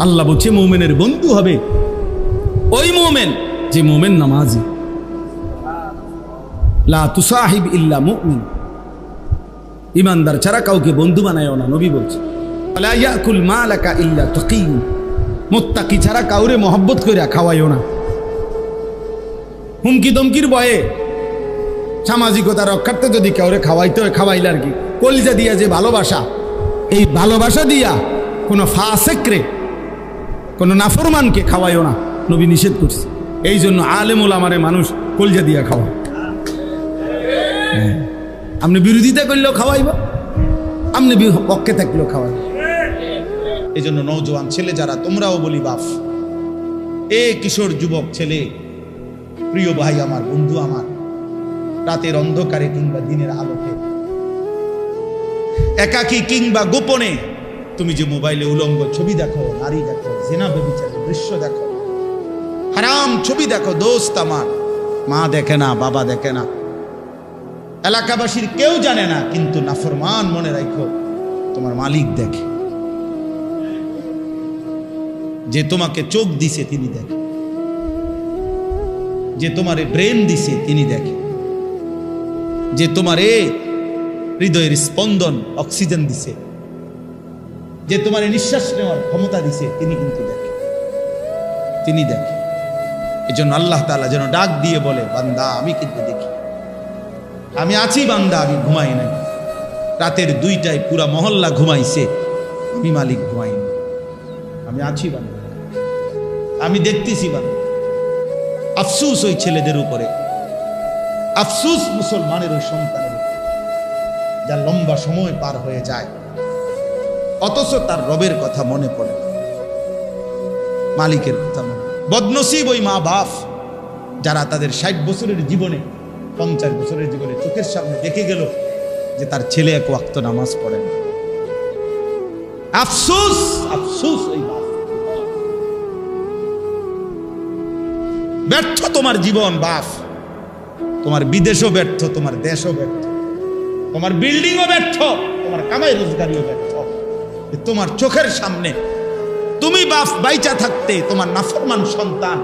আল্লাহ বলছে মুমিনের বন্ধু হবে ওই মুমিন যে মুমিন নামাজি। লা তুসাহিব ইল্লা মুমিন, ইমানদার ছাড়া কাউকে বন্ধু বানায়ও না। নবী বলছে লা ইয়াকুল মালাকা ইল্লা তাকী, মুত্তাকি ছাড়া কাউরে মহব্বত কইরা খাওয়াইও না। হুমকি দমকির ভয়ে সামাজিকতা রক্ষার্থে যদি কাউরে খাওয়াইতে হয় খাওয়াইলে আর কি, কলিজা দিয়া যে ভালোবাসা, এই ভালোবাসা দিয়া কোনো ফাসেকরে কোনো নাফরমানকে খাওয়াইও না, নবী নিষেধ করছে। এই জন্য আলেম ওলামারে মানুষ কলিজা দিয়া খাওয়া। আপনি বিরোধিতা করলেও খাওয়াইব, আপনি পক্ষে থাকলেও খাওয়াইব। এই জন্য নওজোয়ান ছেলে যারা, তোমরাও বলি বাপ, এ কিশোর যুবক ছেলে, প্রিয় ভাই আমার, বন্ধু আমার, রাতের অন্ধকারে কিংবা দিনের আলোকে, একাকী কিংবা গোপনে তুমি যে মোবাইলে উলঙ্গ ছবি দেখো, নারী দেখো, জিনা ব্যভিচারের দৃশ্য দেখো, হারাম ছবি দেখো, দোস্ত আমার, মা দেখে না, বাবা দেখে না, এলাকাবাসীর কেউ জানে না, কিন্তু নাফরমান মনে রাখো তোমার মালিক দেখে। যে তোমাকে চোখ দিছে তিনি দেখে, যে তোমারে ব্রেন দিছে তিনি দেখে, যে তোমারে হৃদয়ের স্পন্দন অক্সিজেন দিছে, যে তোমারে নিঃশ্বাস নেওয়ার ক্ষমতা দিছে তিনি কিন্তু দেখে, তিনি দেখে। এই জন্য আল্লাহ তাআলা যেন ডাক দিয়ে বলে, বান্দা আমি কিন্তু দেখি, আমি আছি বান্দা, আমি ঘুমাই নাই। রাতের 2টায় পুরা মহল্লা ঘুমাইছে, আমি মালিক ঘুমাইনি, আমি আছি বান্দা, আমি দেখতেছি বান্দা। আফসুস ওই ছেলেদের উপরে, আফসুস মুসলমানের ওই সন্তানের উপরে, যা লম্বা সময় পার হয়ে যায় অথচ তার রবের কথা মনে পড়ে, মালিকের কথা মনে। বদনসিব ওই মা বাপ যারা তাদের 60 বছরের জীবনে, 50 বছরের জীবনে চোখের সামনে দেখে গেল যে তার ছেলে এক ওয়াক্ত নামাজ পড়ে না। আফসোস, আফসোস ওই বাপ। ব্যর্থ তোমার জীবন বাপ, তোমার বিদেশও ব্যর্থ, তোমার দেশও ব্যর্থ, তোমার বিল্ডিংও ব্যর্থ, তোমার কামাই রোজগারিও ব্যর্থ। তোমার চোখের সামনে তুমি বাপ বাইচা থাকতে তোমার নাফরমান সন্তান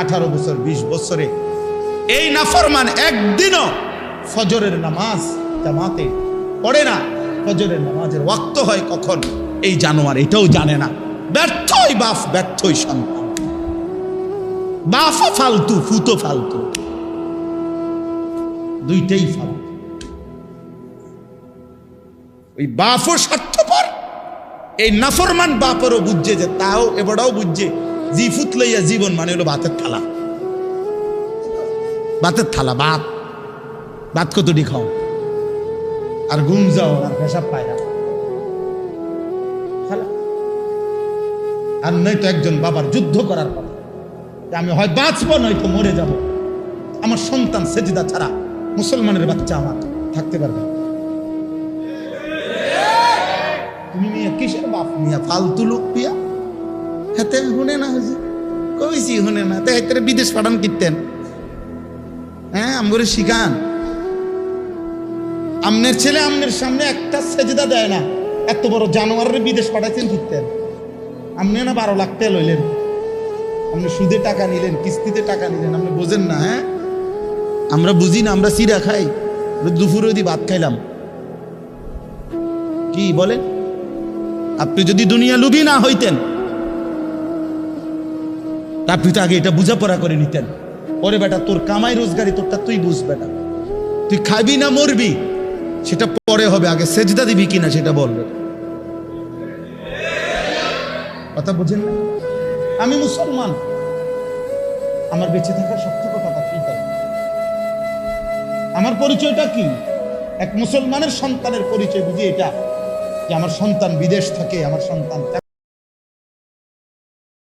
18 বছর 20 বছরে, এই নাফরমান একদিনও ফজরের নামাজ জামাতে পড়ে না। ফজরের নামাজের ওয়াক্ত হয় কখন এই জানোয়ার এটাও জানে না। ব্যর্থই বাপ, ব্যর্থই সন্তান। বাপও ফালতু, ফুতো ফালতু, দুইটাই ফালতু। ওই বাপও স্বার্থপর, এই নাফরমান বাপেরও বুঝছে যে তাও এবারও বুঝছে জি ফুত লইয়া জীবন মানে হলো ভাতের থালা, ভাতের থালা, ভাত, ভাত কতটি খাও আর ঘুম যাও আর পেশাব পায় না। আর নয়তো একজন বাবার যুদ্ধ করার কথা, আমি হয় বাঁচবো নয়তো মরে যাব, আমার সন্তান সেজদা ছাড়া, মুসলমানের বাচ্চা আমার থাকতে পারবে। তুমি মিয়া কিসের বাপ মিয়া, ফালতু লোক পিয়া, হাতে হুনে না হয়েছে, কইছি হুনে না, তাই বিদেশ পাঠান কিনতেন। হ্যাঁ, আমগরে শিখান। আমনের ছেলে আমনের সামনে একটা সেজদা দেয় না, এত বড় জানোয়ারের বিদেশ পাঠাইছেন কিনতেন। আপনি না 12 লাখ টাকা লইলেন, আপনি সুদে টাকা নিলেন, কিস্তিতে টাকা নিলেন, আপনি বোঝেন না। হ্যাঁ, আমরা বুঝি না, আমরা চিরা খাই, দুপুরে যদি ভাত খাইলাম। কি বলেন? আপনি যদি দুনিয়া লুবি না হইতেন, আপনি তো আগে এটা বুঝাপড়া করে নিতেন। ওরে বেটা, তোর কামাই রোজগারি তোরটা তুই বুঝ বেটা, তুই খাবি না মরবি সেটা পরে হবে, আগে সেজদা দিবি কিনা সেটা বলবে। কথা বুঝেন না? আমি মুসলমান, আমার বেঁচে থাকার সার্থকতাটা কি? আমার পরিচয়টা কি? এক মুসলমানের সন্তানের পরিচয় বুঝি এটা যে আমার সন্তান বিদেশ থাকে, আমার সন্তান